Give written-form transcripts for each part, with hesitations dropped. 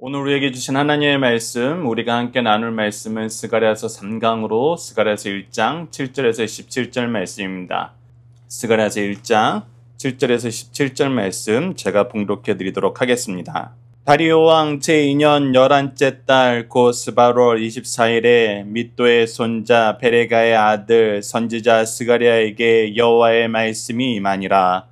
오늘 우리에게 주신 하나님의 말씀, 우리가 함께 나눌 말씀은 스가랴서 3강으로 스가랴서 1장 7절에서 17절 말씀입니다. 스가랴서 1장 7절에서 17절 말씀 제가 봉독해 드리도록 하겠습니다. 다리오 왕 제2년 11째 달 곧 스바롤 24일에 밋도의 손자 베레가의 아들 선지자 스가랴에게 여호와의 말씀이 임하니라.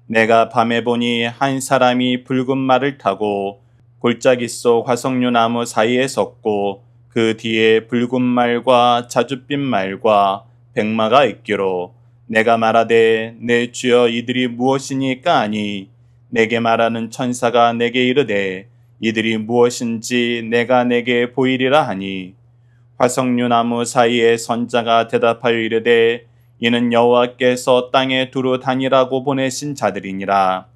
내가 밤에 보니 한 사람이 붉은 말을 타고 골짜기 속 화석류 나무 사이에 섰고 그 뒤에 붉은 말과 자줏빛 말과 백마가 있기로 내가 말하되 내 주여 이들이 무엇이니까 하니 내게 말하는 천사가 내게 이르되 이들이 무엇인지 내가 내게 보이리라 하니 화석류 나무 사이에 선자가 대답하여 이르되 이는 여호와께서 땅에 두루 다니라고 보내신 자들이니라.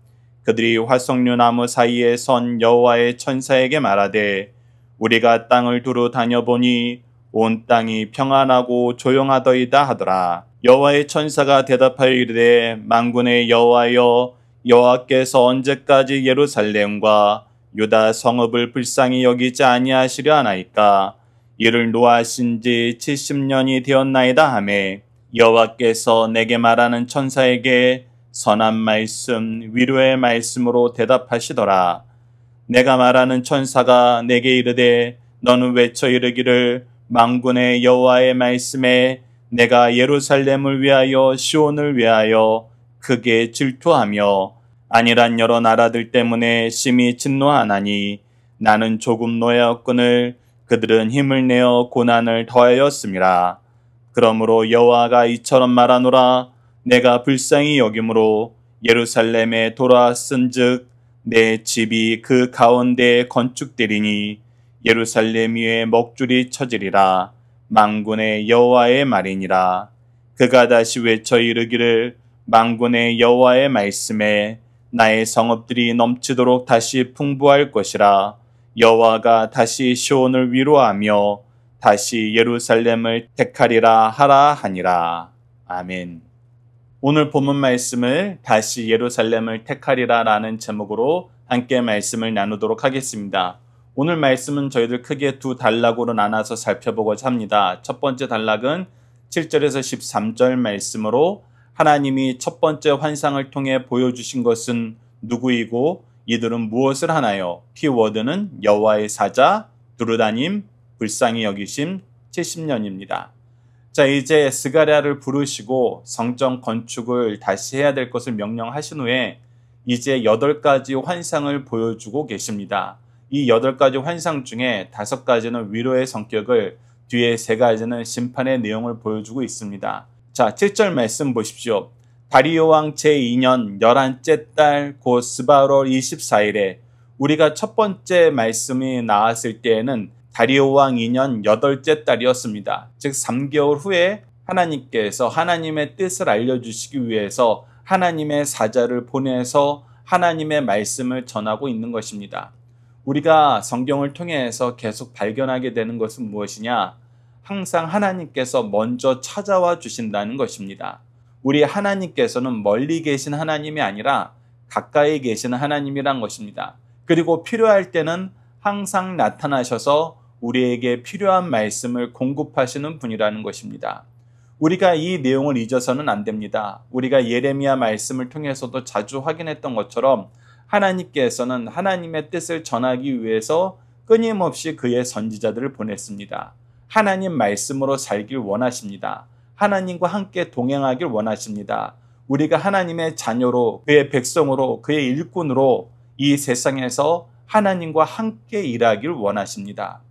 그들이 화석류 나무 사이에 선 여호와의 천사에게 말하되 우리가 땅을 두루 다녀보니 온 땅이 평안하고 조용하더이다 하더라. 여호와의 천사가 대답하여 이르되 만군의 여호와여 여호와께서 언제까지 예루살렘과 유다 성읍을 불쌍히 여기지 아니하시려 하나이까. 이를 노하신 지 70년이 되었나이다 하매 여호와께서 내게 말하는 천사에게 선한 말씀 위로의 말씀으로 대답하시더라. 내가 말하는 천사가 내게 이르되 너는 외쳐 이르기를 만군의 여호와의 말씀에 내가 예루살렘을 위하여 시온을 위하여 크게 질투하며 아니란 여러 나라들 때문에 심히 진노하나니 나는 조금 노하였거늘 그들은 힘을 내어 고난을 더하였음이라. 그러므로 여호와가 이처럼 말하노라. 내가 불쌍히 여김으로 예루살렘에 돌아왔은즉 내 집이 그 가운데에 건축되리니 예루살렘 위에 먹줄이 쳐지리라. 만군의 여호와의 말이니라. 그가 다시 외쳐 이르기를 만군의 여호와의 말씀에 나의 성읍들이 넘치도록 다시 풍부할 것이라. 여호와가 다시 시온을 위로하며 다시 예루살렘을 택하리라 하라 하니라. 아멘. 오늘 본문 말씀을 다시 예루살렘을 택하리라 라는 제목으로 함께 말씀을 나누도록 하겠습니다. 오늘 말씀은 저희들 크게 두 단락으로 나눠서 살펴보고자 합니다. 첫 번째 단락은 7절에서 13절 말씀으로 하나님이 첫 번째 환상을 통해 보여주신 것은 누구이고 이들은 무엇을 하나요? 키워드는 여호와의 사자, 두루다님, 불쌍히 여기심, 70년입니다. 자, 이제 스가랴를 부르시고 성전 건축을 다시 해야 될 것을 명령하신 후에 이제 8가지 환상을 보여주고 계십니다. 이 8가지 환상 중에 5가지는 위로의 성격을, 뒤에 3가지는 심판의 내용을 보여주고 있습니다. 자, 7절 말씀 보십시오. 다리오 왕 제2년 11째 달 곧 스바롤 24일에 우리가 첫 번째 말씀이 나왔을 때에는 다리오 왕 2년 8째 달이었습니다. 즉 3개월 후에 하나님께서 하나님의 뜻을 알려주시기 위해서 하나님의 사자를 보내서 하나님의 말씀을 전하고 있는 것입니다. 우리가 성경을 통해서 계속 발견하게 되는 것은 무엇이냐? 항상 하나님께서 먼저 찾아와 주신다는 것입니다. 우리 하나님께서는 멀리 계신 하나님이 아니라 가까이 계신 하나님이란 것입니다. 그리고 필요할 때는 항상 나타나셔서 우리에게 필요한 말씀을 공급하시는 분이라는 것입니다. 우리가 이 내용을 잊어서는 안 됩니다. 우리가 예레미야 말씀을 통해서도 자주 확인했던 것처럼 하나님께서는 하나님의 뜻을 전하기 위해서 끊임없이 그의 선지자들을 보냈습니다. 하나님 말씀으로 살길 원하십니다. 하나님과 함께 동행하길 원하십니다. 우리가 하나님의 자녀로, 그의 백성으로, 그의 일꾼으로 이 세상에서 하나님과 함께 일하길 원하십니다.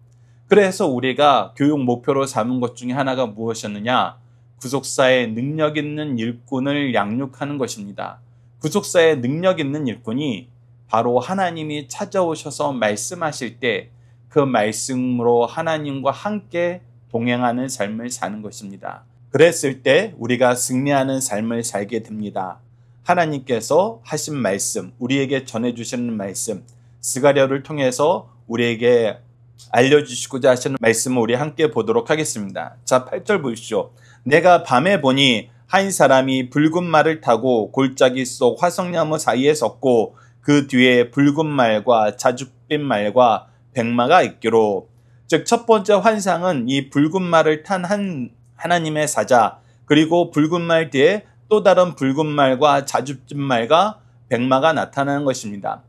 그래서 우리가 교육 목표로 삼은 것 중에 하나가 무엇이었느냐? 구속사의 능력 있는 일꾼을 양육하는 것입니다. 구속사의 능력 있는 일꾼이 바로 하나님이 찾아오셔서 말씀하실 때 그 말씀으로 하나님과 함께 동행하는 삶을 사는 것입니다. 그랬을 때 우리가 승리하는 삶을 살게 됩니다. 하나님께서 하신 말씀, 우리에게 전해주시는 말씀, 스가랴를 통해서 우리에게 알려주시고자 하시는 말씀을 우리 함께 보도록 하겠습니다. 자, 8절 보십시오. 내가 밤에 보니 한 사람이 붉은 말을 타고 골짜기 속 화석나무 사이에 섰고 그 뒤에 붉은 말과 자줏빛 말과 백마가 있기로. 즉 첫 번째 환상은 이 붉은 말을 탄 하나님의 사자, 그리고 붉은 말 뒤에 또 다른 붉은 말과 자줏빛 말과 백마가 나타나는 것입니다.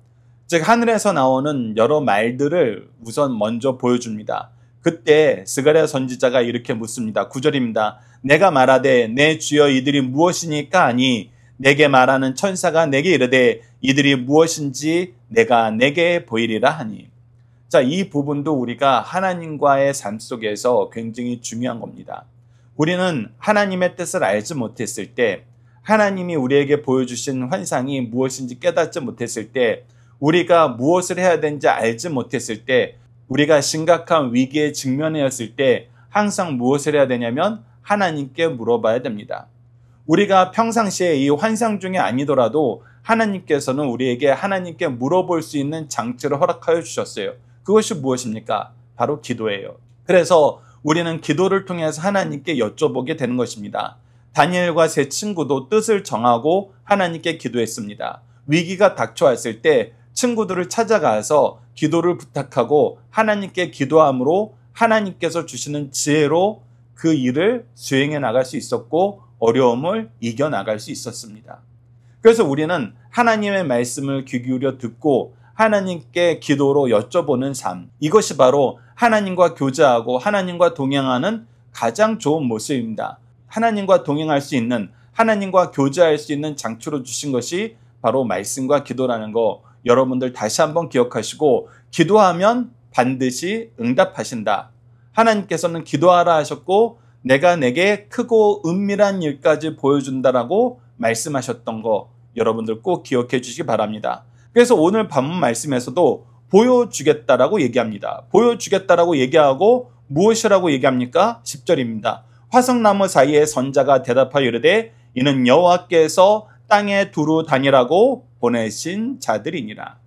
즉 하늘에서 나오는 여러 말들을 우선 먼저 보여줍니다. 그때 스가랴 선지자가 이렇게 묻습니다. 9절입니다. 내가 말하되 내 주여 이들이 무엇이니까 하니 내게 말하는 천사가 내게 이르되 이들이 무엇인지 내가 내게 보이리라 하니. 자, 이 부분도 우리가 하나님과의 삶 속에서 굉장히 중요한 겁니다. 우리는 하나님의 뜻을 알지 못했을 때, 하나님이 우리에게 보여주신 환상이 무엇인지 깨닫지 못했을 때, 우리가 무엇을 해야 되는지 알지 못했을 때, 우리가 심각한 위기에 직면하였을 때 항상 무엇을 해야 되냐면 하나님께 물어봐야 됩니다. 우리가 평상시에 이 환상 중에 아니더라도 하나님께서는 우리에게 하나님께 물어볼 수 있는 장치를 허락하여 주셨어요. 그것이 무엇입니까? 바로 기도예요. 그래서 우리는 기도를 통해서 하나님께 여쭤보게 되는 것입니다. 다니엘과 세 친구도 뜻을 정하고 하나님께 기도했습니다. 위기가 닥쳐왔을 때 친구들을 찾아가서 기도를 부탁하고 하나님께 기도함으로 하나님께서 주시는 지혜로 그 일을 수행해 나갈 수 있었고 어려움을 이겨나갈 수 있었습니다. 그래서 우리는 하나님의 말씀을 귀 기울여 듣고 하나님께 기도로 여쭤보는 삶, 이것이 바로 하나님과 교제하고 하나님과 동행하는 가장 좋은 모습입니다. 하나님과 동행할 수 있는, 하나님과 교제할 수 있는 장치로 주신 것이 바로 말씀과 기도라는 거 여러분들 다시 한번 기억하시고, 기도하면 반드시 응답하신다. 하나님께서는 기도하라 하셨고 내가 내게 크고 은밀한 일까지 보여준다라고 말씀하셨던 거 여러분들 꼭 기억해 주시기 바랍니다. 그래서 오늘 본문 말씀에서도 보여주겠다라고 얘기합니다. 보여주겠다라고 얘기하고 무엇이라고 얘기합니까? 10절입니다. 화석나무 사이에 선자가 대답하여 이르되 이는 여호와께서 땅에 두루 다니라고 보내신 자들이니라.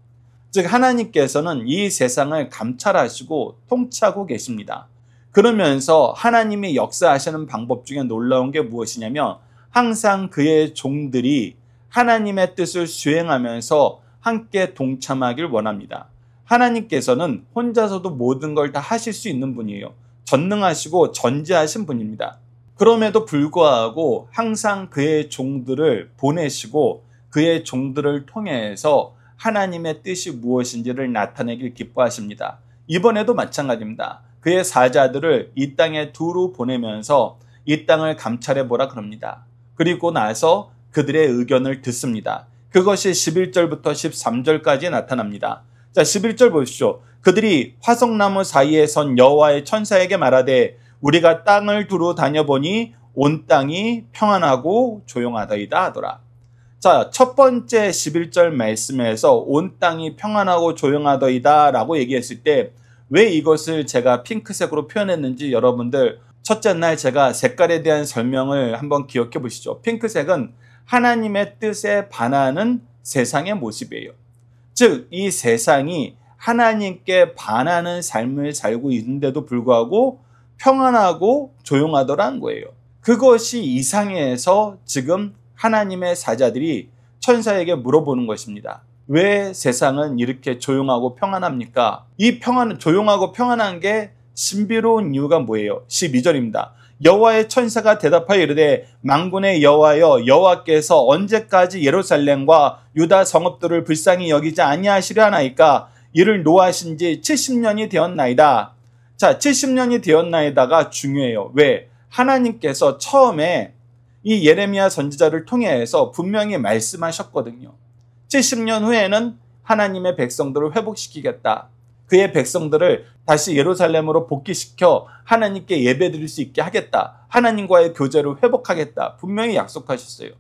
즉 하나님께서는 이 세상을 감찰하시고 통치하고 계십니다. 그러면서 하나님이 역사하시는 방법 중에 놀라운 게 무엇이냐면 항상 그의 종들이 하나님의 뜻을 수행하면서 함께 동참하길 원합니다. 하나님께서는 혼자서도 모든 걸 다 하실 수 있는 분이에요. 전능하시고 전지하신 분입니다. 그럼에도 불구하고 항상 그의 종들을 보내시고 그의 종들을 통해서 하나님의 뜻이 무엇인지를 나타내길 기뻐하십니다. 이번에도 마찬가지입니다. 그의 사자들을 이 땅에 두루 보내면서 이 땅을 감찰해 보라 그럽니다. 그리고 나서 그들의 의견을 듣습니다. 그것이 11절부터 13절까지 나타납니다. 자, 11절 보십시오. 그들이 화석나무 사이에 선 여호와의 천사에게 말하되 우리가 땅을 두루 다녀보니 온 땅이 평안하고 조용하더이다 하더라. 자, 첫 번째 11절 말씀에서 온 땅이 평안하고 조용하더이다 라고 얘기했을 때 왜 이것을 제가 핑크색으로 표현했는지 여러분들 첫째 날 제가 색깔에 대한 설명을 한번 기억해 보시죠. 핑크색은 하나님의 뜻에 반하는 세상의 모습이에요. 즉, 이 세상이 하나님께 반하는 삶을 살고 있는데도 불구하고 평안하고 조용하더라는 거예요. 그것이 이상해서 지금 하나님의 사자들이 천사에게 물어보는 것입니다. 왜 세상은 이렇게 조용하고 평안합니까? 이 조용하고 평안한 게 신비로운 이유가 뭐예요? 12절입니다. 여호와의 천사가 대답하여 이르되 만군의 여호와여 여호와께서 언제까지 예루살렘과 유다 성읍들을 불쌍히 여기지 아니하시려 하나이까? 이를 노하신 지 70년이 되었나이다. 자, 70년이 되었나이다가 중요해요. 왜? 하나님께서 처음에 이 예레미야 선지자를 통해서 분명히 말씀하셨거든요. 70년 후에는 하나님의 백성들을 회복시키겠다. 그의 백성들을 다시 예루살렘으로 복귀시켜 하나님께 예배드릴 수 있게 하겠다. 하나님과의 교제를 회복하겠다. 분명히 약속하셨어요.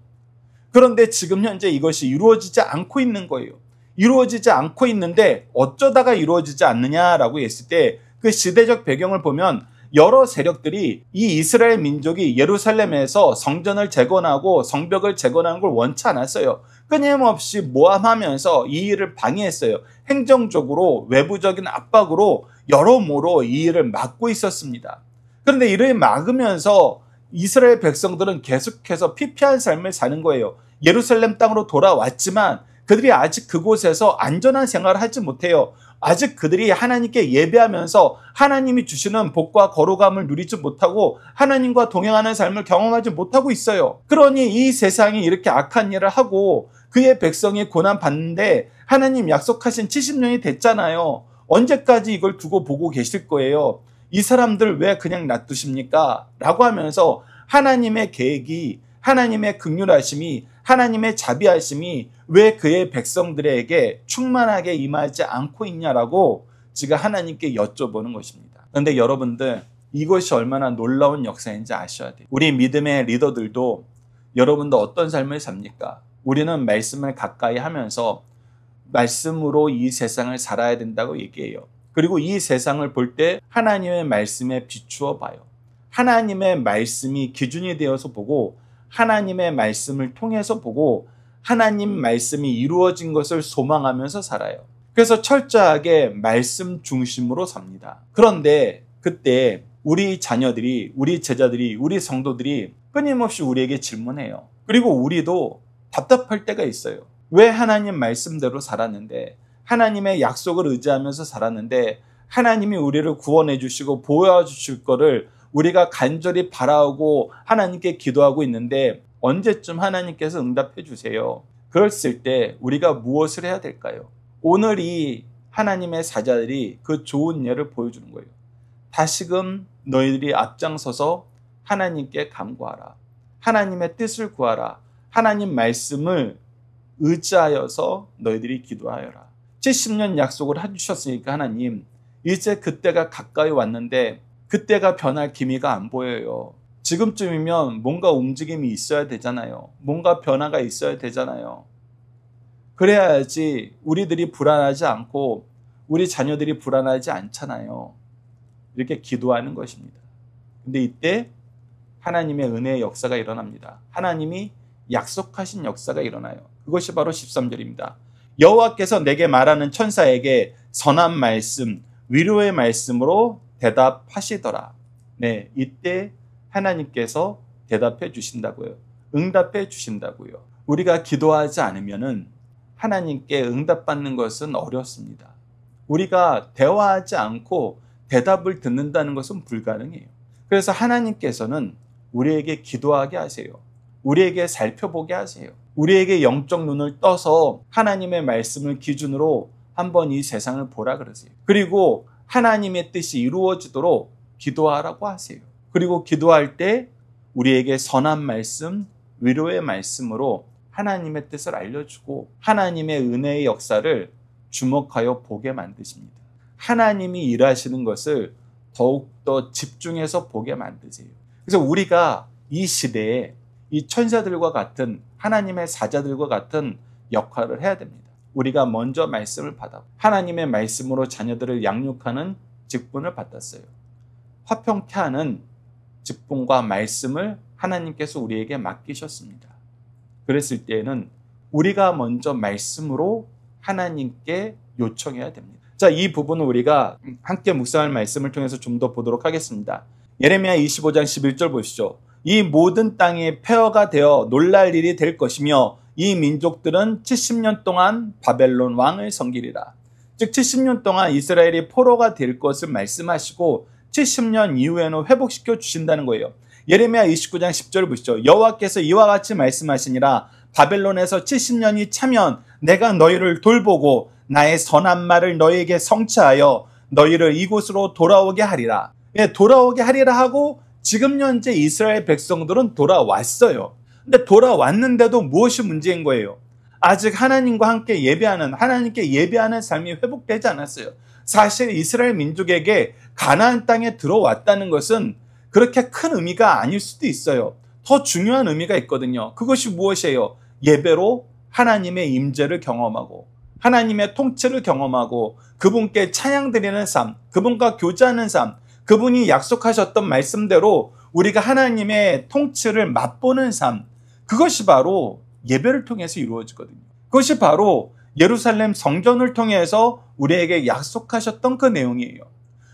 그런데 지금 현재 이것이 이루어지지 않고 있는 거예요. 이루어지지 않고 있는데 어쩌다가 이루어지지 않느냐라고 했을 때 그 시대적 배경을 보면 여러 세력들이 이 이스라엘 민족이 예루살렘에서 성전을 재건하고 성벽을 재건하는 걸 원치 않았어요. 끊임없이 모함하면서 이 일을 방해했어요. 행정적으로 외부적인 압박으로 여러모로 이 일을 막고 있었습니다. 그런데 이를 막으면서 이스라엘 백성들은 계속해서 피폐한 삶을 사는 거예요. 예루살렘 땅으로 돌아왔지만 그들이 아직 그곳에서 안전한 생활을 하지 못해요. 아직 그들이 하나님께 예배하면서 하나님이 주시는 복과 거룩함을 누리지 못하고 하나님과 동행하는 삶을 경험하지 못하고 있어요. 그러니 이 세상이 이렇게 악한 일을 하고 그의 백성이 고난받는데 하나님 약속하신 70년이 됐잖아요. 언제까지 이걸 두고 보고 계실 거예요? 이 사람들 왜 그냥 놔두십니까? 라고 하면서 하나님의 계획이, 하나님의 긍휼하심이, 하나님의 자비하심이 왜 그의 백성들에게 충만하게 임하지 않고 있냐라고 지금 하나님께 여쭤보는 것입니다. 그런데 여러분들, 이것이 얼마나 놀라운 역사인지 아셔야 돼요. 우리 믿음의 리더들도 여러분도 어떤 삶을 삽니까? 우리는 말씀을 가까이 하면서 말씀으로 이 세상을 살아야 된다고 얘기해요. 그리고 이 세상을 볼 때 하나님의 말씀에 비추어 봐요. 하나님의 말씀이 기준이 되어서 보고 하나님의 말씀을 통해서 보고 하나님 말씀이 이루어진 것을 소망하면서 살아요. 그래서 철저하게 말씀 중심으로 삽니다. 그런데 그때 우리 자녀들이, 우리 제자들이, 우리 성도들이 끊임없이 우리에게 질문해요. 그리고 우리도 답답할 때가 있어요. 왜 하나님 말씀대로 살았는데, 하나님의 약속을 의지하면서 살았는데 하나님이 우리를 구원해 주시고 보호해 주실 거를 우리가 간절히 바라고 하나님께 기도하고 있는데 언제쯤 하나님께서 응답해 주세요? 그랬을 때 우리가 무엇을 해야 될까요? 오늘 이 하나님의 사자들이 그 좋은 예를 보여주는 거예요. 다시금 너희들이 앞장서서 하나님께 간구하라. 하나님의 뜻을 구하라. 하나님 말씀을 의지하여서 너희들이 기도하여라. 70년 약속을 해주셨으니까 하나님, 이제 그때가 가까이 왔는데 그때가 변할 기미가 안 보여요. 지금쯤이면 뭔가 움직임이 있어야 되잖아요. 뭔가 변화가 있어야 되잖아요. 그래야지 우리들이 불안하지 않고 우리 자녀들이 불안하지 않잖아요. 이렇게 기도하는 것입니다. 근데 이때 하나님의 은혜의 역사가 일어납니다. 하나님이 약속하신 역사가 일어나요. 그것이 바로 13절입니다. 여호와께서 내게 말하는 천사에게 선한 말씀, 위로의 말씀으로 대답하시더라. 네, 이때 하나님께서 대답해 주신다고요. 응답해 주신다고요. 우리가 기도하지 않으면은 하나님께 응답받는 것은 어렵습니다. 우리가 대화하지 않고 대답을 듣는다는 것은 불가능해요. 그래서 하나님께서는 우리에게 기도하게 하세요. 우리에게 살펴보게 하세요. 우리에게 영적 눈을 떠서 하나님의 말씀을 기준으로 한번 이 세상을 보라 그러세요. 그리고 하나님의 뜻이 이루어지도록 기도하라고 하세요. 그리고 기도할 때 우리에게 선한 말씀, 위로의 말씀으로 하나님의 뜻을 알려주고 하나님의 은혜의 역사를 주목하여 보게 만드십니다. 하나님이 일하시는 것을 더욱더 집중해서 보게 만드세요. 그래서 우리가 이 시대에 이 천사들과 같은 하나님의 사자들과 같은 역할을 해야 됩니다. 우리가 먼저 말씀을 받아 하나님의 말씀으로 자녀들을 양육하는 직분을 받았어요. 화평케 하는 직분과 말씀을 하나님께서 우리에게 맡기셨습니다. 그랬을 때에는 우리가 먼저 말씀으로 하나님께 요청해야 됩니다. 자, 이 부분은 우리가 함께 묵상할 말씀을 통해서 좀 더 보도록 하겠습니다. 예레미야 25장 11절 보시죠. 이 모든 땅이 폐허가 되어 놀랄 일이 될 것이며 이 민족들은 70년 동안 바벨론 왕을 섬기리라. 즉 70년 동안 이스라엘이 포로가 될 것을 말씀하시고 70년 이후에는 회복시켜 주신다는 거예요. 예레미야 29장 10절 보시죠. 여호와께서 이와 같이 말씀하시니라. 바벨론에서 70년이 차면 내가 너희를 돌보고 나의 선한 말을 너희에게 성취하여 너희를 이곳으로 돌아오게 하리라. 예, 돌아오게 하리라 하고 지금 현재 이스라엘 백성들은 돌아왔어요. 근데 돌아왔는데도 무엇이 문제인 거예요? 아직 하나님과 함께 예배하는, 하나님께 예배하는 삶이 회복되지 않았어요. 사실 이스라엘 민족에게 가나안 땅에 들어왔다는 것은 그렇게 큰 의미가 아닐 수도 있어요. 더 중요한 의미가 있거든요. 그것이 무엇이에요? 예배로 하나님의 임재를 경험하고 하나님의 통치를 경험하고 그분께 찬양 드리는 삶, 그분과 교제하는 삶, 그분이 약속하셨던 말씀대로 우리가 하나님의 통치를 맛보는 삶, 그것이 바로 예배를 통해서 이루어지거든요. 그것이 바로 예루살렘 성전을 통해서 우리에게 약속하셨던 그 내용이에요.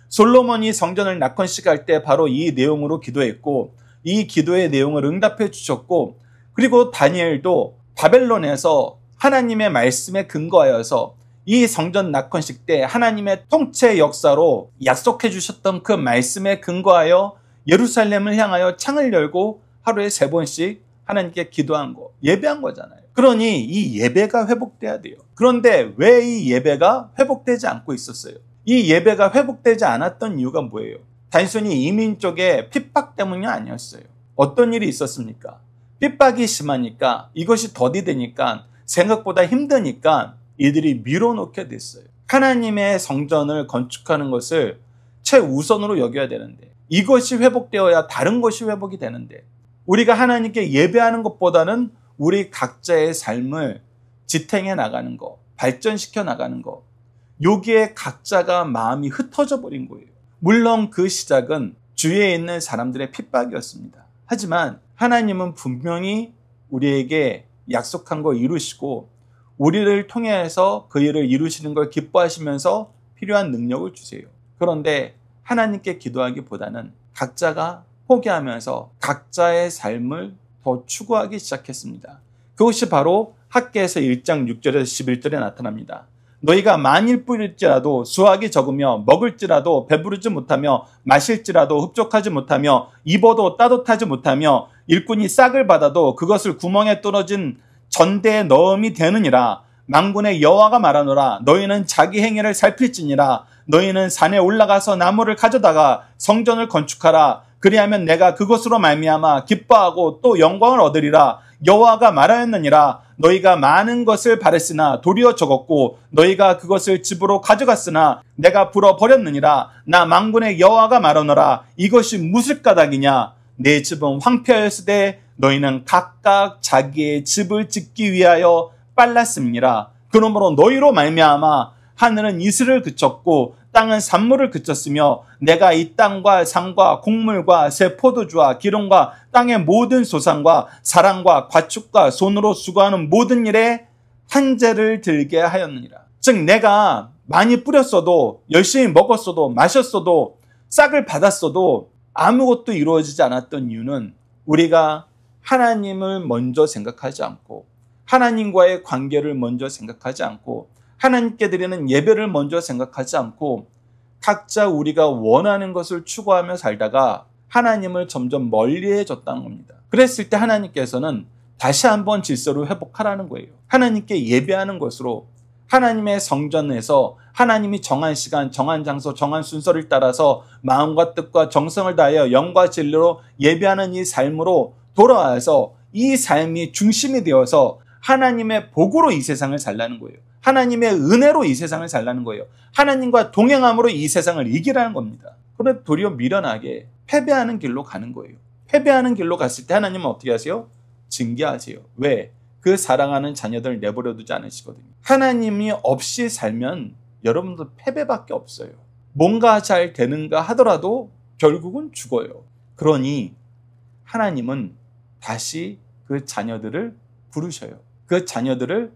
솔로몬이 성전을 낙헌식할 때 바로 이 내용으로 기도했고 이 기도의 내용을 응답해 주셨고, 그리고 다니엘도 바벨론에서 하나님의 말씀에 근거하여서 이 성전 낙헌식 때 하나님의 통치 역사로 약속해 주셨던 그 말씀에 근거하여 예루살렘을 향하여 창을 열고 하루에 3번씩 하나님께 기도한 거, 예배한 거잖아요. 그러니 이 예배가 회복돼야 돼요. 그런데 왜 이 예배가 회복되지 않고 있었어요? 이 예배가 회복되지 않았던 이유가 뭐예요? 단순히 이민 쪽의 핍박 때문이 아니었어요. 어떤 일이 있었습니까? 핍박이 심하니까, 이것이 더디되니까, 생각보다 힘드니까 이들이 밀어놓게 됐어요. 하나님의 성전을 건축하는 것을 최우선으로 여겨야 되는데, 이것이 회복되어야 다른 것이 회복이 되는데, 우리가 하나님께 예배하는 것보다는 우리 각자의 삶을 지탱해 나가는 거, 발전시켜 나가는 거, 여기에 각자가 마음이 흩어져 버린 거예요. 물론 그 시작은 주위에 있는 사람들의 핍박이었습니다. 하지만 하나님은 분명히 우리에게 약속한 거 이루시고 우리를 통해서 그 일을 이루시는 걸 기뻐하시면서 필요한 능력을 주세요. 그런데 하나님께 기도하기보다는 각자가 포기하면서 각자의 삶을 더 추구하기 시작했습니다. 그것이 바로 학개에서 1장 6절에서 11절에 나타납니다. 너희가 만일 뿌릴지라도 수확이 적으며 먹을지라도 배부르지 못하며 마실지라도 흡족하지 못하며 입어도 따뜻하지 못하며 일꾼이 싹을 받아도 그것을 구멍에 떨어진 전대에 넣음이 되느니라. 만군의 여호와가 말하노라. 너희는 자기 행위를 살필지니라. 너희는 산에 올라가서 나무를 가져다가 성전을 건축하라. 그리하면 내가 그것으로 말미암아 기뻐하고 또 영광을 얻으리라. 여호와가 말하였느니라. 너희가 많은 것을 바랬으나 도리어 적었고 너희가 그것을 집으로 가져갔으나 내가 불어버렸느니라. 나 만군의 여호와가 말하노라. 이것이 무슨 까닭이냐. 내 집은 황폐하였으되 너희는 각각 자기의 집을 짓기 위하여 빨랐음이니라. 그러므로 너희로 말미암아 하늘은 이슬을 그쳤고 땅은 산물을 그쳤으며 내가 이 땅과 산과 곡물과 새 포도주와 기름과 땅의 모든 소산과 사람과 가축과 손으로 수고하는 모든 일에 한재를 들게 하였느니라. 즉 내가 많이 뿌렸어도 열심히 먹었어도 마셨어도 싹을 받았어도 아무것도 이루어지지 않았던 이유는 우리가 하나님을 먼저 생각하지 않고 하나님과의 관계를 먼저 생각하지 않고 하나님께 드리는 예배를 먼저 생각하지 않고 각자 우리가 원하는 것을 추구하며 살다가 하나님을 점점 멀리해졌다는 겁니다. 그랬을 때 하나님께서는 다시 한번 질서를 회복하라는 거예요. 하나님께 예배하는 것으로 하나님의 성전에서 하나님이 정한 시간, 정한 장소, 정한 순서를 따라서 마음과 뜻과 정성을 다하여 영과 진리로 예배하는 이 삶으로 돌아와서 이 삶이 중심이 되어서 하나님의 복으로 이 세상을 살라는 거예요. 하나님의 은혜로 이 세상을 살라는 거예요. 하나님과 동행함으로 이 세상을 이기라는 겁니다. 그런데 도리어 미련하게 패배하는 길로 가는 거예요. 패배하는 길로 갔을 때 하나님은 어떻게 하세요? 징계하세요. 왜? 그 사랑하는 자녀들 내버려 두지 않으시거든요. 하나님이 없이 살면 여러분들 패배밖에 없어요. 뭔가 잘 되는가 하더라도 결국은 죽어요. 그러니 하나님은 다시 그 자녀들을 부르셔요. 그 자녀들을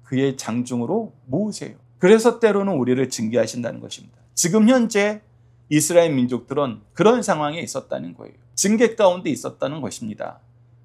그의 장중으로 모으세요. 그래서 때로는 우리를 징계하신다는 것입니다. 지금 현재 이스라엘 민족들은 그런 상황에 있었다는 거예요. 징계 가운데 있었다는 것입니다.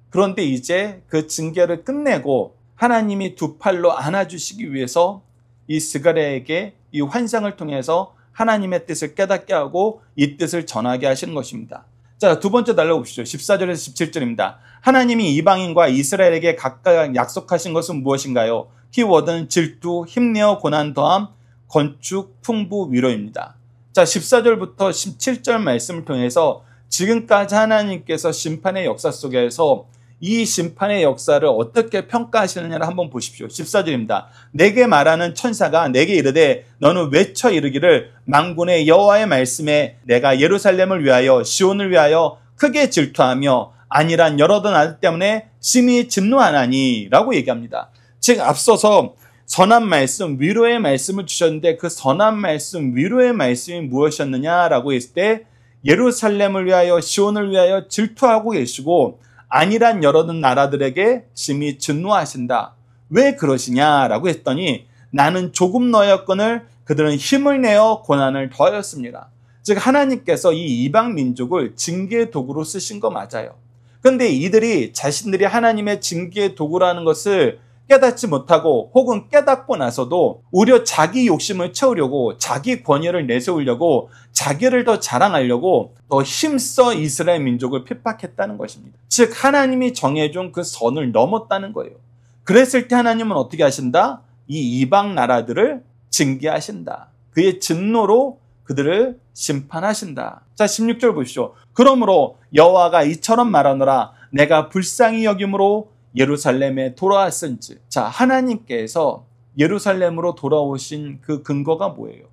그런데 이제 그 징계를 끝내고 하나님이 두 팔로 안아주시기 위해서 이 스가랴에게 이 환상을 통해서 하나님의 뜻을 깨닫게 하고 이 뜻을 전하게 하시는 것입니다. 자, 두 번째 달라봅시죠. 14절에서 17절입니다. 하나님이 이방인과 이스라엘에게 각각 약속하신 것은 무엇인가요? 키워드는 질투, 힘내어 고난 더함, 건축, 풍부, 위로입니다. 자, 14절부터 17절 말씀을 통해서 지금까지 하나님께서 심판의 역사 속에서 이 심판의 역사를 어떻게 평가하시느냐를 한번 보십시오. 14절입니다. 내게 말하는 천사가 내게 이르되 너는 외쳐 이르기를 만군의 여호와의 말씀에 내가 예루살렘을 위하여 시온을 위하여 크게 질투하며 안일한 여럿은 아들 때문에 심히 진노하나니 라고 얘기합니다. 즉 앞서서 선한 말씀, 위로의 말씀을 주셨는데 그 선한 말씀, 위로의 말씀이 무엇이었느냐라고 했을 때 예루살렘을 위하여 시온을 위하여 질투하고 계시고 안일한 여러 나라들에게 심히 진노하신다. 왜 그러시냐라고 했더니 나는 조금 너였거늘 그들은 힘을 내어 고난을 더하였습니다. 즉 하나님께서 이 이방 민족을 징계의 도구로 쓰신 거 맞아요. 그런데 이들이 자신들이 하나님의 징계의 도구라는 것을 깨닫지 못하고 혹은 깨닫고 나서도 오히려 자기 욕심을 채우려고 자기 권위를 내세우려고 자기를 더 자랑하려고 더 힘써 이스라엘 민족을 핍박했다는 것입니다. 즉 하나님이 정해준 그 선을 넘었다는 거예요. 그랬을 때 하나님은 어떻게 하신다? 이 이방 나라들을 징계하신다. 그의 진노로 그들을 심판하신다. 자 16절 보십시오. 그러므로 여호와가 이처럼 말하노라. 내가 불쌍히 여김으로 예루살렘에 돌아왔은지. 자 하나님께서 예루살렘으로 돌아오신 그 근거가 뭐예요?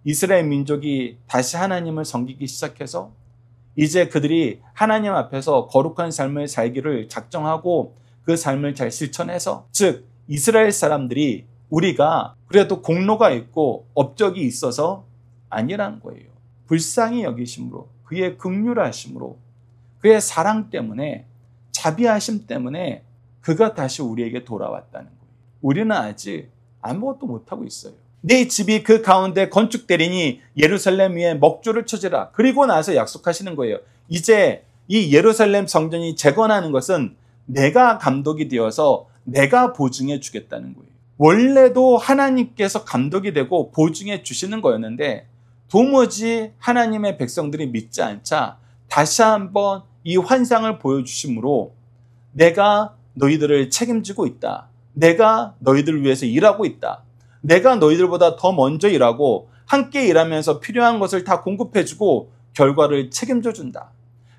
이스라엘 민족이 다시 하나님을 섬기기 시작해서 이제 그들이 하나님 앞에서 거룩한 삶을 살기를 작정하고 그 삶을 잘 실천해서, 즉 이스라엘 사람들이 우리가 그래도 공로가 있고 업적이 있어서 아니란 거예요. 불쌍히 여기심으로, 그의 긍휼하심으로, 그의 사랑 때문에, 자비하심 때문에 그가 다시 우리에게 돌아왔다는 거예요. 우리는 아직 아무것도 못하고 있어요. 내 집이 그 가운데 건축되리니 예루살렘 위에 먹줄을 쳐지라. 그리고 나서 약속하시는 거예요. 이제 이 예루살렘 성전이 재건하는 것은 내가 감독이 되어서 내가 보증해 주겠다는 거예요. 원래도 하나님께서 감독이 되고 보증해 주시는 거였는데 도무지 하나님의 백성들이 믿지 않자 다시 한번 이 환상을 보여주심으로 내가 너희들을 책임지고 있다. 내가 너희들을 위해서 일하고 있다. 내가 너희들보다 더 먼저 일하고 함께 일하면서 필요한 것을 다 공급해주고 결과를 책임져 준다.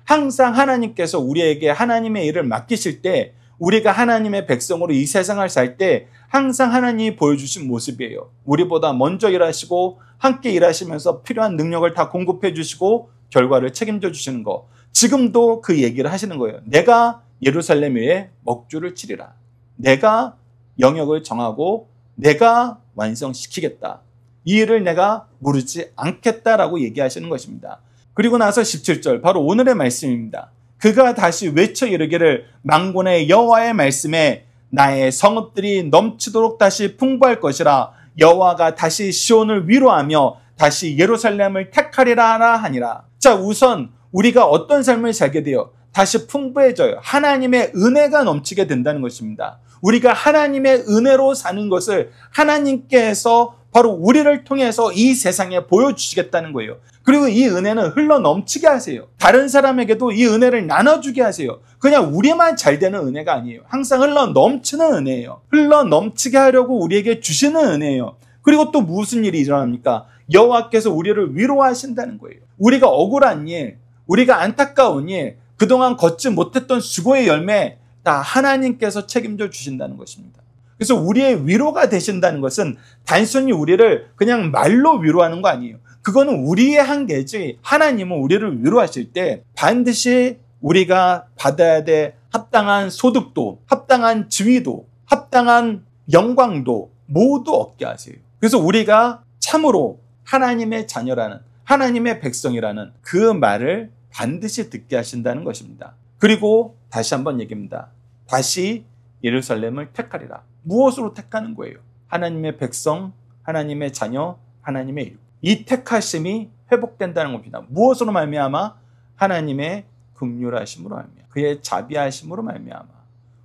항상 하나님께서 우리에게 하나님의 일을 맡기실 때 우리가 하나님의 백성으로 이 세상을 살 때 항상 하나님이 보여주신 모습이에요. 우리보다 먼저 일하시고 함께 일하시면서 필요한 능력을 다 공급해 주시고 결과를 책임져 주시는 거. 지금도 그 얘기를 하시는 거예요. 내가 예루살렘 위에 먹줄을 치리라. 내가 영역을 정하고 내가 완성시키겠다. 이 일을 내가 무르지 않겠다라고 얘기하시는 것입니다. 그리고 나서 17절 바로 오늘의 말씀입니다. 그가 다시 외쳐 이르기를 만군의 여호와의 말씀에 나의 성읍들이 넘치도록 다시 풍부할 것이라. 여호와가 다시 시온을 위로하며 다시 예루살렘을 택하리라 하니라. 자, 우선 우리가 어떤 삶을 살게 돼요? 다시 풍부해져요. 하나님의 은혜가 넘치게 된다는 것입니다. 우리가 하나님의 은혜로 사는 것을 하나님께서 바로 우리를 통해서 이 세상에 보여주시겠다는 거예요. 그리고 이 은혜는 흘러 넘치게 하세요. 다른 사람에게도 이 은혜를 나눠주게 하세요. 그냥 우리만 잘 되는 은혜가 아니에요. 항상 흘러 넘치는 은혜예요. 흘러 넘치게 하려고 우리에게 주시는 은혜예요. 그리고 또 무슨 일이 일어납니까? 여호와께서 우리를 위로하신다는 거예요. 우리가 억울한 일, 우리가 안타까운 일, 그동안 걷지 못했던 수고의 열매 다 하나님께서 책임져 주신다는 것입니다. 그래서 우리의 위로가 되신다는 것은 단순히 우리를 그냥 말로 위로하는 거 아니에요. 그거는 우리의 한계지. 하나님은 우리를 위로하실 때 반드시 우리가 받아야 될 합당한 소득도, 합당한 지위도, 합당한 영광도 모두 얻게 하세요. 그래서 우리가 참으로 하나님의 자녀라는, 하나님의 백성이라는 그 말을 반드시 듣게 하신다는 것입니다. 그리고 다시 한번 얘기합니다. 다시 예루살렘을 택하리라. 무엇으로 택하는 거예요? 하나님의 백성, 하나님의 자녀, 하나님의 일. 이 택하심이 회복된다는 겁니다. 무엇으로 말미암아? 하나님의 긍휼하심으로 말미암아, 그의 자비하심으로 말미암아,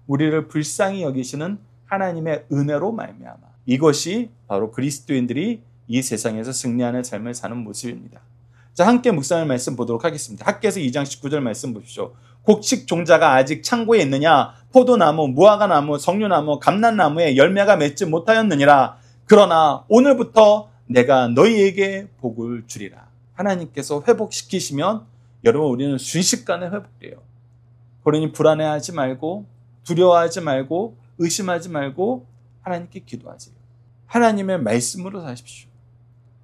우리를 불쌍히 여기시는 하나님의 은혜로 말미암아. 이것이 바로 그리스도인들이 이 세상에서 승리하는 삶을 사는 모습입니다. 자, 함께 묵상할 말씀 보도록 하겠습니다. 학개서 2장 19절 말씀 보십시오. 곡식 종자가 아직 창고에 있느냐? 포도나무, 무화과나무, 석류나무, 감람나무에 열매가 맺지 못하였느니라. 그러나 오늘부터 내가 너희에게 복을 주리라. 하나님께서 회복시키시면 여러분 우리는 순식간에 회복돼요. 그러니 불안해하지 말고 두려워하지 말고 의심하지 말고 하나님께 기도하세요. 하나님의 말씀으로 사십시오.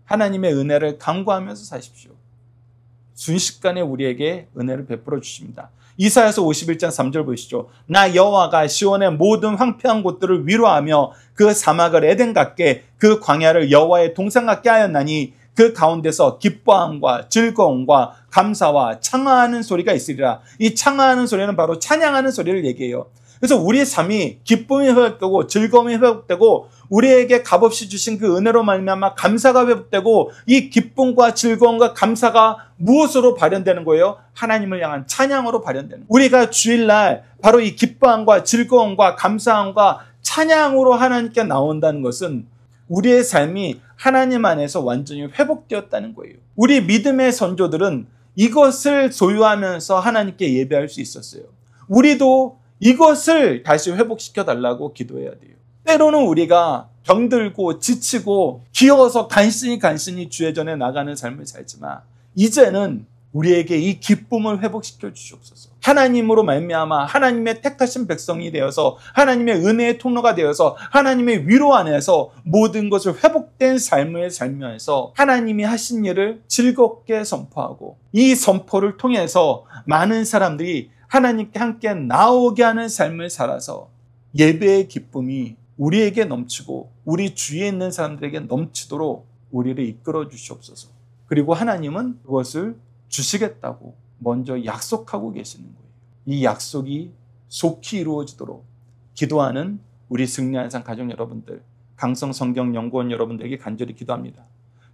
하나님의 은혜를 간구하면서 사십시오. 순식간에 우리에게 은혜를 베풀어 주십니다. 이사야서 51장 3절 보시죠. 나 여호와가 시온의 모든 황폐한 곳들을 위로하며 그 사막을 에덴 같게 그 광야를 여호와의 동산 같게 하였나니 그 가운데서 기뻐함과 즐거움과 감사와 창화하는 소리가 있으리라. 이 창화하는 소리는 바로 찬양하는 소리를 얘기해요. 그래서 우리의 삶이 기쁨이 회복되고 즐거움이 회복되고 우리에게 값없이 주신 그 은혜로 말미암아 감사가 회복되고 이 기쁨과 즐거움과 감사가 무엇으로 발현되는 거예요? 하나님을 향한 찬양으로 발현되는 거예요. 우리가 주일날 바로 이 기뻐함과 즐거움과 감사함과 찬양으로 하나님께 나온다는 것은 우리의 삶이 하나님 안에서 완전히 회복되었다는 거예요. 우리 믿음의 선조들은 이것을 소유하면서 하나님께 예배할 수 있었어요. 우리도 이것을 다시 회복시켜 달라고 기도해야 돼요. 때로는 우리가 병들고 지치고 기어서 간신히 주의 전에 나가는 삶을 살지만 이제는 우리에게 이 기쁨을 회복시켜 주시옵소서. 하나님으로 말미암아 하나님의 택하신 백성이 되어서 하나님의 은혜의 통로가 되어서 하나님의 위로 안에서 모든 것을 회복된 삶을 살면서 하나님이 하신 일을 즐겁게 선포하고 이 선포를 통해서 많은 사람들이 하나님께 함께 나오게 하는 삶을 살아서 예배의 기쁨이 우리에게 넘치고 우리 주위에 있는 사람들에게 넘치도록 우리를 이끌어 주시옵소서. 그리고 하나님은 그것을 주시겠다고 먼저 약속하고 계시는 거예요. 이 약속이 속히 이루어지도록 기도하는 우리 승리한상 가족 여러분들, 강성 성경 연구원 여러분들에게 간절히 기도합니다.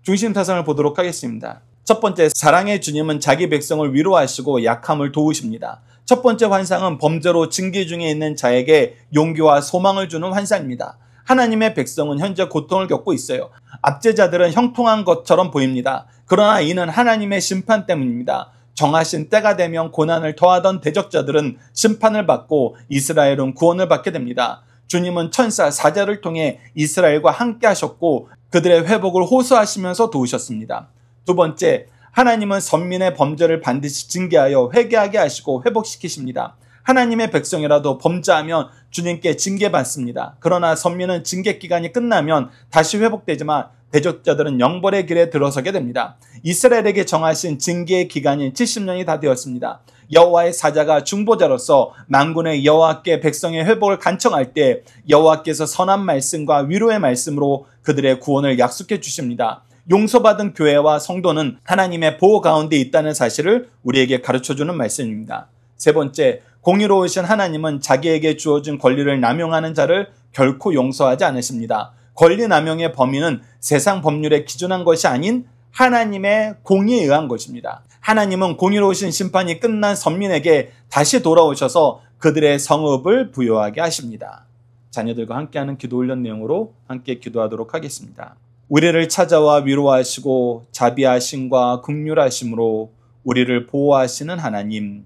중심 타산을 보도록 하겠습니다. 첫 번째, 사랑의 주님은 자기 백성을 위로하시고 약함을 도우십니다. 첫 번째 환상은 범죄로 징계 중에 있는 자에게 용기와 소망을 주는 환상입니다. 하나님의 백성은 현재 고통을 겪고 있어요. 압제자들은 형통한 것처럼 보입니다. 그러나 이는 하나님의 심판 때문입니다. 정하신 때가 되면 고난을 더하던 대적자들은 심판을 받고 이스라엘은 구원을 받게 됩니다. 주님은 천사 사자를 통해 이스라엘과 함께 하셨고 그들의 회복을 호소하시면서 도우셨습니다. 두 번째, 하나님은 선민의 범죄를 반드시 징계하여 회개하게 하시고 회복시키십니다. 하나님의 백성이라도 범죄하면 주님께 징계받습니다. 그러나 선민은 징계 기간이 끝나면 다시 회복되지만 대적자들은 영벌의 길에 들어서게 됩니다. 이스라엘에게 정하신 징계의 기간인 70년이 다 되었습니다. 여호와의 사자가 중보자로서 만군의 여호와께 백성의 회복을 간청할 때 여호와께서 선한 말씀과 위로의 말씀으로 그들의 구원을 약속해 주십니다. 용서받은 교회와 성도는 하나님의 보호 가운데 있다는 사실을 우리에게 가르쳐주는 말씀입니다. 세 번째, 공의로우신 하나님은 자기에게 주어진 권리를 남용하는 자를 결코 용서하지 않으십니다. 권리 남용의 범위는 세상 법률에 기준한 것이 아닌 하나님의 공의에 의한 것입니다. 하나님은 공의로우신 심판이 끝난 선민에게 다시 돌아오셔서 그들의 성읍을 부여하게 하십니다. 자녀들과 함께하는 기도 훈련 내용으로 함께 기도하도록 하겠습니다. 우리를 찾아와 위로하시고 자비하심과 긍휼하심으로 우리를 보호하시는 하나님,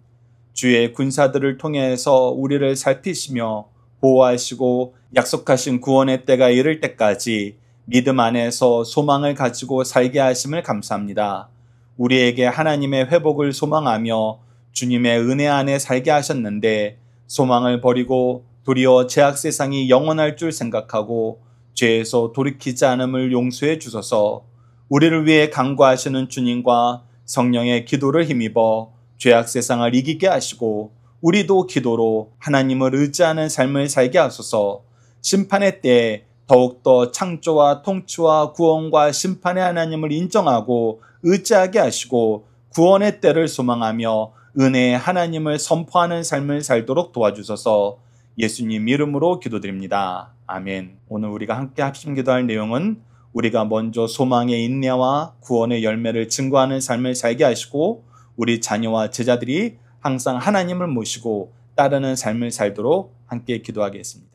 주의 군사들을 통해서 우리를 살피시며 보호하시고 약속하신 구원의 때가 이를 때까지 믿음 안에서 소망을 가지고 살게 하심을 감사합니다. 우리에게 하나님의 회복을 소망하며 주님의 은혜 안에 살게 하셨는데 소망을 버리고 도리어 죄악 세상이 영원할 줄 생각하고 죄에서 돌이키지 않음을 용서해 주소서. 우리를 위해 간구하시는 주님과 성령의 기도를 힘입어 죄악 세상을 이기게 하시고 우리도 기도로 하나님을 의지하는 삶을 살게 하소서. 심판의 때에 더욱더 창조와 통치와 구원과 심판의 하나님을 인정하고 의지하게 하시고 구원의 때를 소망하며 은혜의 하나님을 선포하는 삶을 살도록 도와주소서. 예수님 이름으로 기도드립니다. 아멘. 오늘 우리가 함께 합심 기도할 내용은 우리가 먼저 소망의 인내와 구원의 열매를 증거하는 삶을 살게 하시고 우리 자녀와 제자들이 항상 하나님을 모시고 따르는 삶을 살도록 함께 기도하겠습니다.